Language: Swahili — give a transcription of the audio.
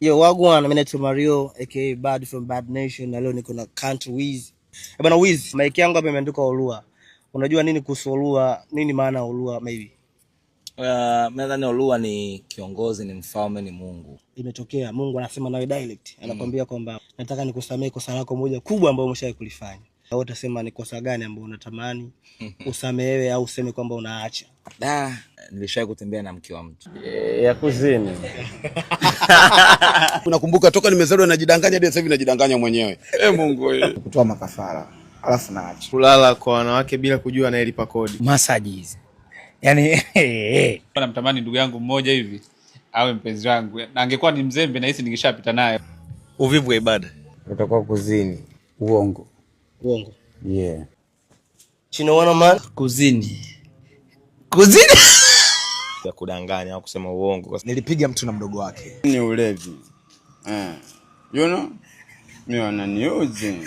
Yo, wagwan, mimi naitwa Mario aka Bad from Bad Nation na leo niko na Country Wiz. Bwana Wiz, mic yangu hapa imeandikwa Olua. Unajua nini kuhusu Olua? Nini maana ya Olua maybe? Nadhani Olua ni kiongozi, ni mfalme, ni Mungu. Imetokea Mungu anasema nawe direct. Anakuambia kwamba nataka nikusamee kosa lako moja kubwa ambalo umeshawahi kulifanya. Wewe utasema ni kosa gani ambalo unatamani usamehewe au useme kwamba unaacha? Nilishawahi kutembea na mke wa mtu. Ya kuzini. Unakumbuka toka nimezaliwa najidanganya hadi sasa hivi najidanganya mwenyewe. Mungu wewe. Kutoa makafara. Alafu naacha. Kulala kwa wanawake bila kujua anayelipa kodi. Massages. Yaani namtamani ndugu yangu mmoja hivi awe mpenzi wangu. Na angekuwa ni mzembe na hisi ningeshapita naye. Uvivu wa ibada. Utakuwa kuzini. Uongo. Uongo. Yeah. Chino wana man Kuzini. Ya kudanganya au kusema uongo. Nilipiga mtu na mdogo wake. Ni ulevi. You know? Mimi wananiuzi.